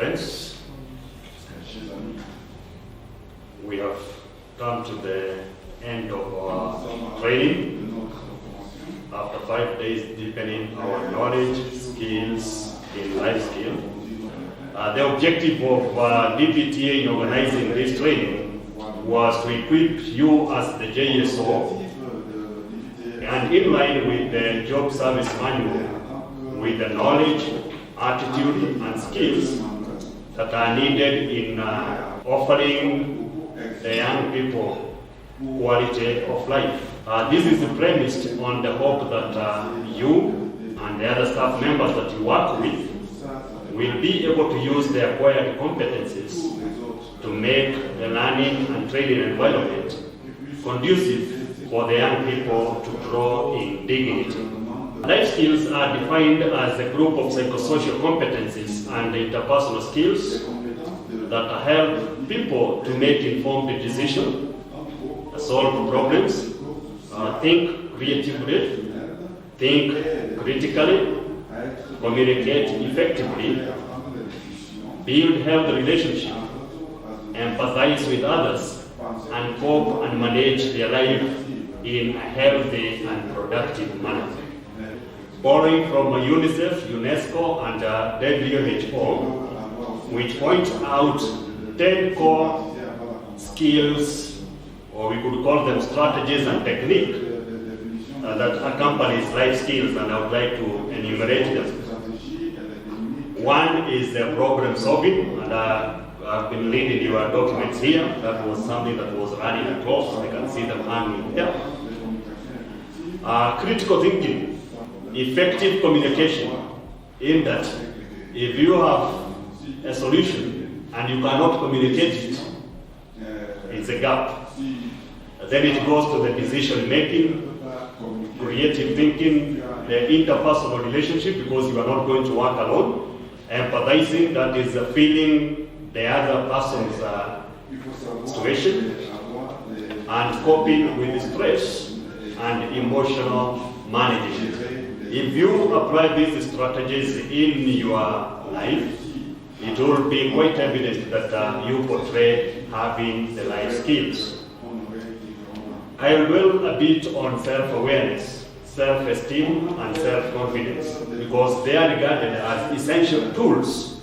friends, we have come to the end of our training. After 5 days deepening our knowledge, skills in life skill. The objective of DPTA in organizing this training was to equip you as the JSO and in line with the job service manual with the knowledge, attitude and skills that are needed in offering the young people quality of life. This is premised on the hope that you and the other staff members that you work with will be able to use the acquired competencies to make the learning and training environment conducive for the young people to grow in dignity. Life skills are defined as a group of psychosocial competencies and interpersonal skills that help people to make informed decisions, solve problems, think creatively, think critically, communicate effectively, build healthy relationships, empathize with others, and cope and manage their life in a healthy and productive manner. Borrowing from UNICEF, UNESCO, and WHO, which point out 10 core skills, or we could call them strategies and techniques that accompanies life skills, and I would like to enumerate them. One is the problem solving, and I've been reading your documents here. That was something that was running across. I can see them hanging here. Critical thinking, effective communication, in that if you have a solution and you cannot communicate it, it's a gap. Then it goes to the decision making, creative thinking, the interpersonal relationship, because you are not going to work alone. Empathizing, that is feeling the other person's situation, and coping with stress and emotional management. If you apply these strategies in your life, it will be quite evident that you portray having the life skills. I will dwell a bit on self-awareness, self-esteem, and self-confidence, because they are regarded as essential tools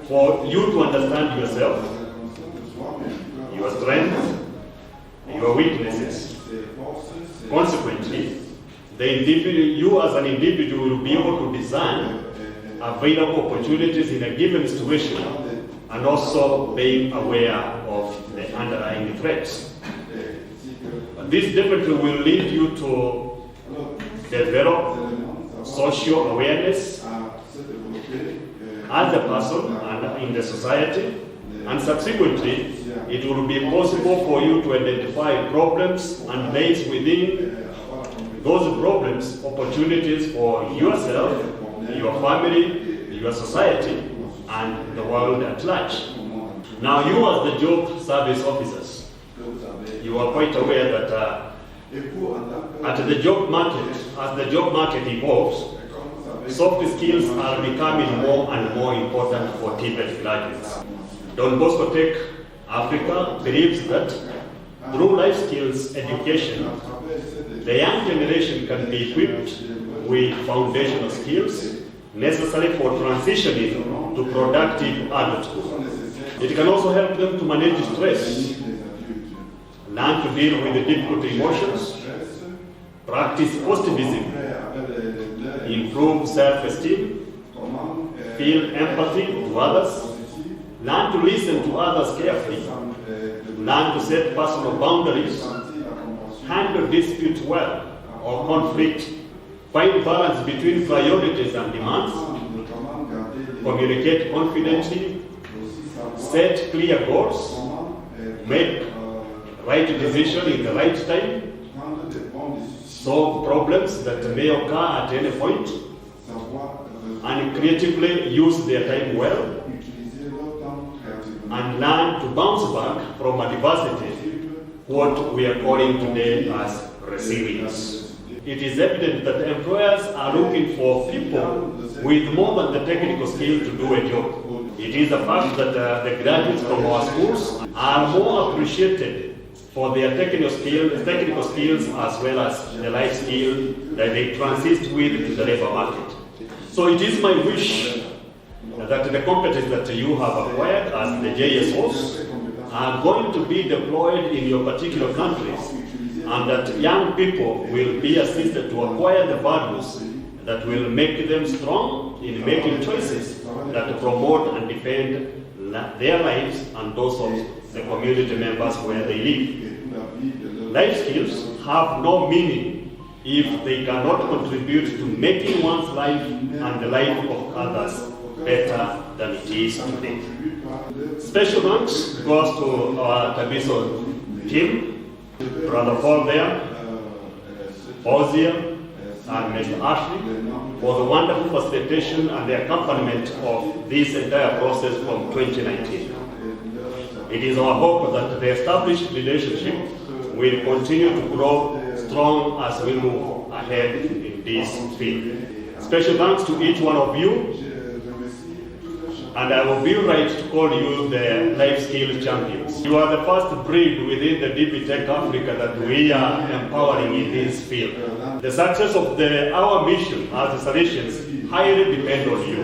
for you to understand yourself, your strengths, your weaknesses. Consequently, you as an individual will be able to discern available opportunities in a given situation and also being aware of the underlying threats. This definitely will lead you to develop social awareness as a person and in the society, and subsequently it will be possible for you to identify problems and base within those problems opportunities for yourself, your family, your society, and the world at large. Now, you as the job service officers, you are quite aware that at the job market, as the job market evolves, soft skills are becoming more and more important for TVET graduates. Don Bosco Tech Africa believes that through life skills education, the young generation can be equipped with foundational skills necessary for transitioning to productive adulthood. It can also help them to manage stress, learn to deal with the difficult emotions, practice positivism, improve self-esteem, feel empathy to others, learn to listen to others carefully, learn to set personal boundaries, handle disputes well or conflict, find balance between priorities and demands, communicate confidently, set clear goals, make right decision in the right time, solve problems that may occur at any point, and creatively use their time well, and learn to bounce back from adversity, what we are calling today as resilience. It is evident that employers are looking for people with more than the technical skill to do a job. It is a fact that the graduates from our schools are more appreciated for their technical skills as well as the life skill that they transit with in the labor market. So it is my wish that the competence that you have acquired as the JSOs are going to be deployed in your particular countries, and that young people will be assisted to acquire the values that will make them strong in making choices that promote and defend their lives and those of the community members where they live. Life skills have no meaning if they cannot contribute to making one's life and the life of others better than it is today. Special thanks goes to our Tabiso team, Brother Paul there, Ozia, and Mr. Ashley, for the wonderful facilitation and the accompaniment of this entire process from 2019. It is our hope that the established relationship will continue to grow strong as we move ahead in this field. Special thanks to each one of you, and I will be right to call you the life skill champions. You are the first breed within the DP Tech Africa that we are empowering in this field. The success of our mission as the Salesians highly depend on you,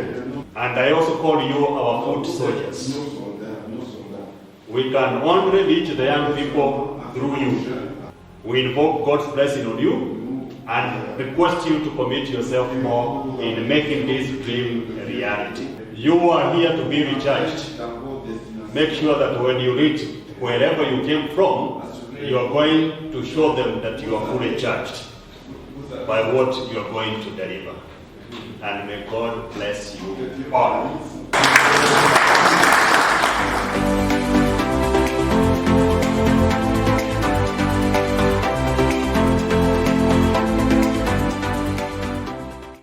and I also call you our foot soldiers. We can only reach the young people through you. We invoke God's blessing on you and request you to commit yourself more in making this dream a reality. You are here to be recharged. Make sure that when you reach wherever you came from, you are going to show them that you are fully charged by what you are going to deliver. And may God bless you all.